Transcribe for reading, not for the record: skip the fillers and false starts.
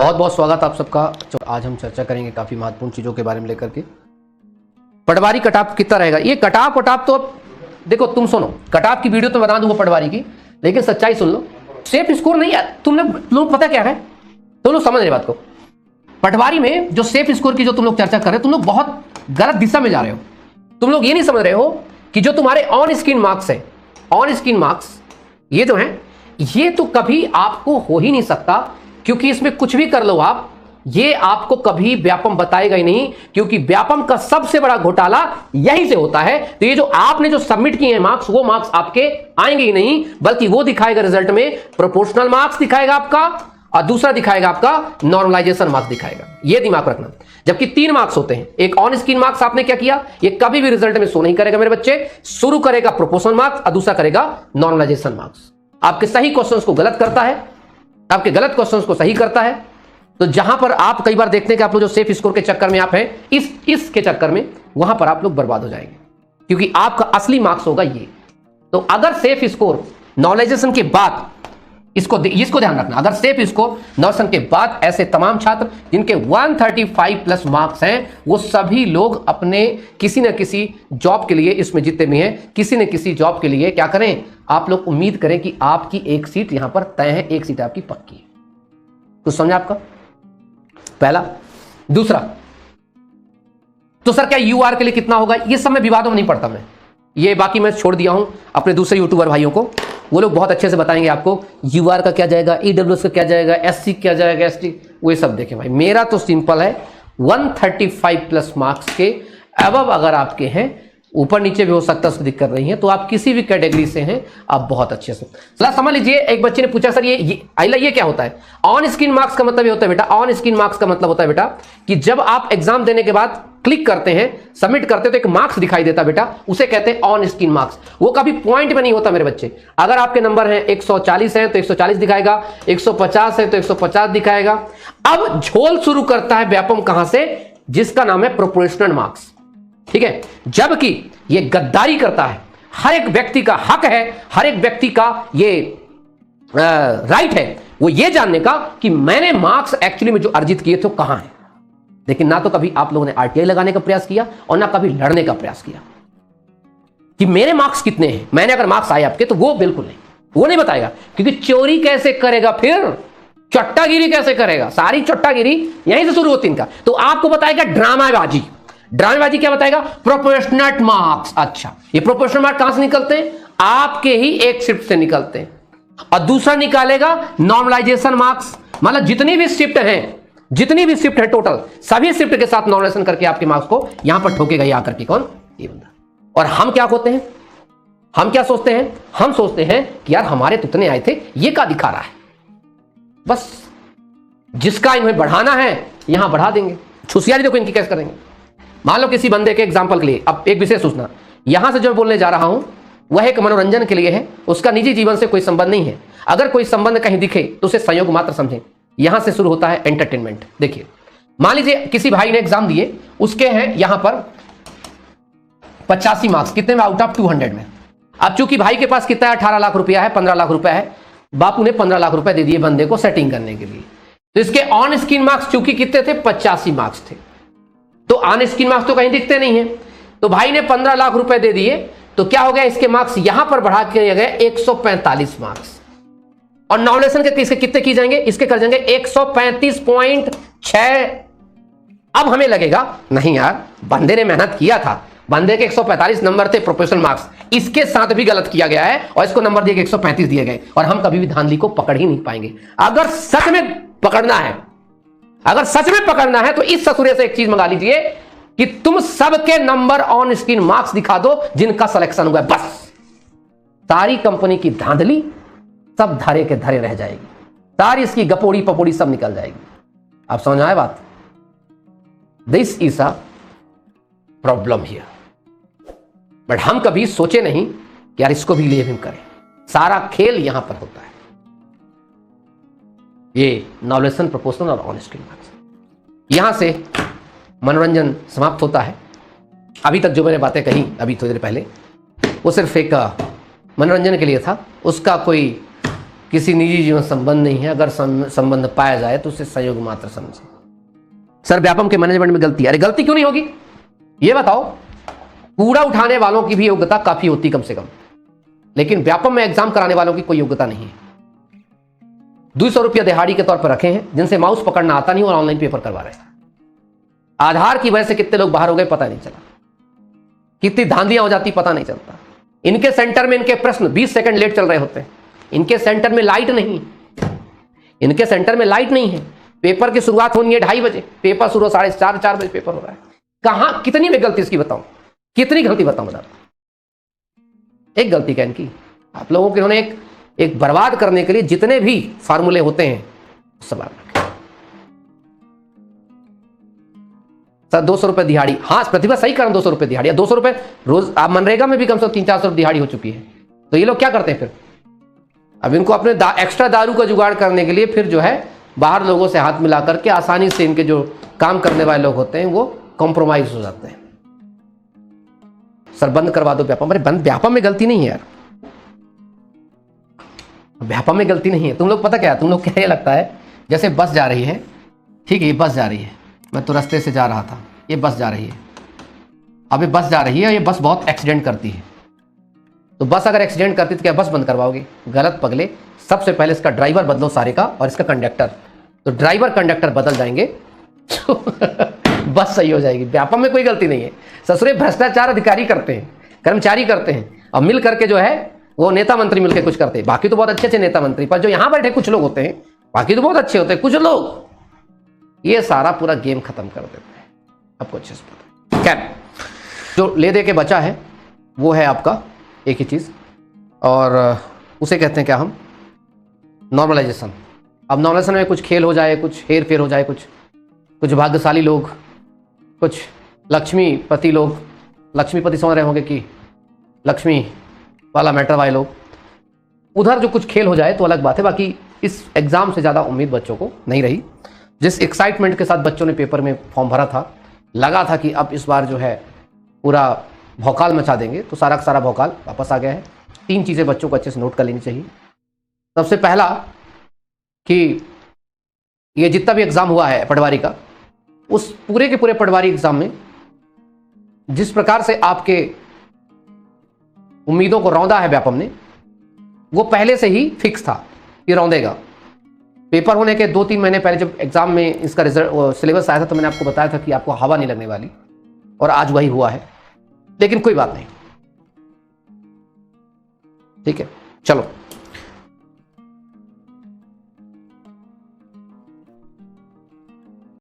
बहुत बहुत स्वागत आप सबका। आज हम चर्चा करेंगे काफी महत्वपूर्ण चीजों के बारे में लेकर के। पटवारी कटऑफ कितना रहेगा? ये कटऑफ तो देखो, तुम सुनो, कटऑफ की वीडियो तो बना दूंगा पटवारी की, लेकिन सच्चाई सुन लो। सेफ स्कोर नहीं है, तुम लोग पता क्या है, तुम लोग समझ रहे बात को। पटवारी में जो सेफ स्कोर की जो तुम लोग चर्चा कर रहे हो, तुम लोग बहुत गलत दिशा में जा रहे हो। तुम लोग ये नहीं समझ रहे हो कि जो तुम्हारे ऑन स्क्रीन मार्क्स है, ऑन स्क्रीन मार्क्स ये जो है, ये तो कभी आपको हो ही नहीं सकता, क्योंकि इसमें कुछ भी कर लो आप, ये आपको कभी व्यापम बताएगा ही नहीं, क्योंकि व्यापम का सबसे बड़ा घोटाला यहीं से होता है। तो ये जो आपने जो सबमिट किए हैं मार्क्स, वो मार्क्स आपके आएंगे ही नहीं, बल्कि वो दिखाएगा रिजल्ट में प्रोपोर्शनल मार्क्स दिखाएगा आपका, और दूसरा दिखाएगा आपका नॉर्मलाइजेशन मार्क्स दिखाएगा। ये दिमाग रखना। जबकि 3 मार्क्स होते हैं, एक ऑन स्क्रीन मार्क्स आपने क्या किया, ये कभी भी रिजल्ट में शो नहीं करेगा मेरे बच्चे। शुरू करेगा प्रोपोर्शनल मार्क्स और दूसरा करेगा नॉर्मलाइजेशन मार्क्स। आपके सही क्वेश्चंस को गलत करता है, आपके गलत क्वेश्चंस को सही करता है। तो जहां पर आप कई बार देखते हैं कि आप लोग जो सेफ स्कोर के चक्कर में आप हैं, इसके चक्कर में, वहां पर आप लोग बर्बाद हो जाएंगे, क्योंकि आपका असली मार्क्स होगा ये। तो अगर सेफ स्कोर नॉर्मलाइजेशन के बाद, इसको ध्यान रखना, अगर सेफ स्कोर नॉर्मलाइजेशन के बाद ऐसे तमाम छात्र जिनके 135 प्लस मार्क्स हैं, वो सभी लोग अपने किसी न किसी जॉब के लिए इसमें जितने भी हैं, किसी न किसी जॉब के लिए क्या करें, आप लोग उम्मीद करें कि आपकी एक सीट यहां पर तय है, एक सीट आपकी पक्की है। तो समझा आपका पहला। दूसरा, तो सर क्या यूआर के लिए कितना होगा, ये सब में विवादों में नहीं पड़ता मैं, ये बाकी मैं छोड़ दिया हूं अपने दूसरे यूट्यूबर भाइयों को, वो लोग बहुत अच्छे से बताएंगे आपको यूआर का क्या जाएगा, ईडब्ल्यूएस का क्या जाएगा, एससी क्या जाएगा, एसटी, वो सब देखें भाई। मेरा तो सिंपल है, 135 प्लस मार्क्स के अबव अगर आपके हैं, ऊपर नीचे भी हो सकता है, उसकी दिक्कत नहीं है, तो आप किसी भी कैटेगरी से हैं, आप बहुत अच्छे से। चला समझ लीजिए, एक बच्चे ने पूछा सर ये क्या होता है? ऑन स्क्रीन मार्क्स का मतलब ये होता है बेटा, ऑन स्क्रीन मार्क्स का मतलब होता है बेटा कि जब आप एग्जाम देने के बाद क्लिक करते हैं, सबमिट करते हैं, तो एक मार्क्स दिखाई देता बेटा, उसे कहते हैं ऑन स्क्रीन मार्क्स। वो कभी पॉइंट में नहीं होता मेरे बच्चे। अगर आपके नंबर हैं 140 है तो 140 दिखाएगा, 150 है तो 150 दिखाएगा। अब झोल शुरू करता है व्यापम कहां से, जिसका नाम है प्रोपोर्शनल मार्क्स, ठीक है। जबकि ये गद्दारी करता है, हर एक व्यक्ति का हक है, हर एक व्यक्ति का ये राइट है, वो ये जानने का कि मैंने मार्क्स एक्चुअली में जो अर्जित किए थे कहां है। लेकिन ना तो कभी आप लोगों ने आरटीआई लगाने का प्रयास किया, और ना कभी लड़ने का प्रयास किया कि मेरे मार्क्स कितने हैं, मैंने अगर मार्क्स आए आपके, तो वो बिल्कुल नहीं, वो नहीं बताएगा। क्योंकि चोरी कैसे करेगा, फिर चट्टागिरी कैसे करेगा, सारी चट्टागिरी यहीं से शुरू होती इनका। तो आपको बताएगा ड्रामाबाजी। ड्रामेबाजी क्या बताएगा? Proportional marks. अच्छा, ये प्रोपोर्शनल मार्क्स कहां से निकलते हैं? आपके ही एक शिफ्ट से निकलते हैं, और दूसरा निकालेगा नॉर्मलाइजेशन मार्क्स। मतलब जितनी भी शिफ्ट है टोटल, सभी शिफ्ट के साथ नॉर्मलाइजेशन करके आपके मार्क्स को यहां पर ठोकेगा, ये आकर के कौन? ये बंदा। और हम क्या होते हैं, हम क्या सोचते हैं? हम सोचते हैं कि यार हमारे तो इतने आए थे, ये क्या दिखा रहा है, बस जिसका इन्हें बढ़ाना है यहां बढ़ा देंगे। छुसियारी देखो इनकी कैसे करेंगे। मान लो किसी बंदे के एग्जाम्पल के लिए, अब एक विशेष सूचना, यहां से जो बोलने जा रहा हूं वह एक मनोरंजन के लिए है, उसका निजी जीवन से कोई संबंध नहीं है। अगर कोई संबंध कहीं दिखे तो उसे संयोग मात्र समझें। यहां से शुरू होता है एंटरटेनमेंट। देखिए, मान लीजिए किसी भाई ने एग्जाम दिए, उसके हैं यहां पर 85 मार्क्स, कितने में? आउट ऑफ 200 में। अब चूंकि भाई के पास कितना है, 18 लाख रुपया है, 15 लाख रुपया है, बापू ने 15 लाख रुपया दे दिए बंदे को सेटिंग करने के लिए। तो इसके ऑन स्क्रीन मार्क्स चूंकि कितने थे? 85 मार्क्स थे। तो ऑन स्क्रीन मार्क्स तो कहीं दिखते नहीं है, तो भाई ने 15 लाख रुपए दे दिए, तो क्या हो गया, इसके मार्क्स यहां पर बढ़ा के गए 145 मार्क्स। और नॉर्मलाइजेशन के इसके कितने की जाएंगे? इसके कर जाएंगे 135.6। अब हमें लगेगा नहीं यार, बंदे ने मेहनत किया था, बंदे के 145 नंबर थे प्रोफेशनल मार्क्स, इसके साथ भी गलत किया गया है और इसको नंबर दिए गए 135 दिए गए, और हम कभी भी धांधली को पकड़ ही नहीं पाएंगे। अगर सच में पकड़ना है, तो इस ससुरे से एक चीज मंगा लीजिए कि तुम सबके नंबर ऑन स्क्रीन मार्क्स दिखा दो जिनका सिलेक्शन हुआ है, बस सारी कंपनी की धांधली सब धरे के धरे रह जाएगी, सारी इसकी गपोड़ी पपोड़ी सब निकल जाएगी। आप समझ आए बात? This is a problem here. But हम कभी सोचे नहीं कि यार इसको भी लेव करें। सारा खेल यहां पर होता है, ये नॉर्मलाइजेशन, प्रोपोर्शनल और ऑन स्क्रीन मार्क्स। यहां से मनोरंजन समाप्त होता है। अभी तक जो मैंने बातें कही अभी थोड़ी देर पहले, वो सिर्फ एक मनोरंजन के लिए था, उसका कोई किसी निजी जीवन संबंध नहीं है, अगर संबंध पाया जाए तो उसे संयोग मात्र समझे। सर व्यापम के मैनेजमेंट में गलती, अरे गलती क्यों नहीं होगी ये बताओ। कूड़ा उठाने वालों की भी योग्यता काफी होती कम से कम, लेकिन व्यापम में एग्जाम कराने वालों की कोई योग्यता नहीं है। 200 रुपया दिहाड़ी के तौर पर रखे हैं जिनसे माउस पकड़ना आता नहीं और ऑनलाइन पेपर करवा रहे हैं। आधार की वजह से कितने लोग बाहर हो गए पता नहीं चला, कितनी धांधियां हो जाती पता नहीं चलता। इनके सेंटर में इनके प्रश्न 20 सेकंड लेट चल रहे होते हैं। इनके सेंटर में लाइट नहीं, इनके सेंटर में लाइट नहीं है। पेपर की शुरुआत होनी है 2:30 बजे, पेपर शुरू 4:30 4 बजे पेपर हो रहा है। कहां कितनी में गलती इसकी बताऊं, कितनी गलती बताऊं बता। एक गलती क्या इनकी, आप लोगों के इन्होंने एक बर्बाद करने के लिए जितने भी फार्मूले होते हैं सब सर 200 रुपए दिहाड़ी। हाँ प्रतिभा सही कारण 200 रुपए दिहाड़ी, 200 रुपए रोज। आप मनरेगा में भी कम से कम 300-400 रुपए दिहाड़ी हो चुकी है। तो ये लोग क्या करते हैं फिर, अब इनको अपने एक्स्ट्रा दारू का जुगाड़ करने के लिए फिर जो है बाहर लोगों से हाथ मिला करके आसानी से इनके जो काम करने वाले लोग होते हैं वो कॉम्प्रोमाइज हो जाते हैं। सर बंद करवा दो व्यापम। अरे बंद, व्यापम में गलती नहीं है यार, व्यापम में गलती नहीं है। तुम लोग पता क्या, तुम लोग क्या ये लगता है जैसे बस जा रही है, ठीक है ये बस जा रही है, मैं तो रास्ते से जा रहा था, ये बस जा रही है। अब ये बस जा रही है, ये बस बहुत एक्सीडेंट करती है। तो बस अगर एक्सीडेंट करती तो क्या बस बंद करवाओगे? गलत पगले, सबसे पहले इसका ड्राइवर बदलो सारे का और इसका कंडक्टर। तो ड्राइवर कंडक्टर बदल जाएंगे तो बस सही हो जाएगी। व्यापम में कोई गलती नहीं है। ससुरे भ्रष्टाचार अधिकारी करते हैं, कर्मचारी करते हैं, और मिल करके जो है वो नेता मंत्री मिलकर कुछ करते हैं। बाकी तो बहुत अच्छे अच्छे नेता मंत्री, पर जो यहाँ बैठे कुछ लोग होते हैं बाकी तो बहुत अच्छे होते हैं, कुछ लोग ये सारा पूरा गेम खत्म कर देते हैं। आपको अच्छे से पता। खैर जो ले दे के बचा है वो है आपका एक ही चीज़, और उसे कहते हैं क्या हम, नॉर्मलाइजेशन। अब नॉर्मलाइजेशन में कुछ खेल हो जाए, कुछ हेर फेर हो जाए, कुछ भाग्यशाली लोग, कुछ लक्ष्मीपति लोग, लक्ष्मीपति समझ रहे होंगे कि लक्ष्मी वाला मैटर वाले लोग, उधर जो कुछ खेल हो जाए तो अलग बात है। बाकी इस एग्ज़ाम से ज़्यादा उम्मीद बच्चों को नहीं रही। जिस एक्साइटमेंट के साथ बच्चों ने पेपर में फॉर्म भरा था, लगा था कि अब इस बार जो है पूरा भौकाल मचा देंगे, तो सारा का सारा भौकाल वापस आ गया है। 3 चीज़ें बच्चों को अच्छे से नोट कर लेनी चाहिए। सबसे पहला कि ये जितना भी एग्ज़ाम हुआ है पटवारी का, उस पूरे के पूरे पटवारी एग्ज़ाम में जिस प्रकार से आपके उम्मीदों को रौंदा है व्यापम ने, वो पहले से ही फिक्स था कि रौंदेगा। पेपर होने के 2-3 महीने पहले जब एग्ज़ाम में इसका रिजल्ट सिलेबस आया था तो मैंने आपको बताया था कि आपको हवा नहीं लगने वाली, और आज वही हुआ है। लेकिन कोई बात नहीं, ठीक है, चलो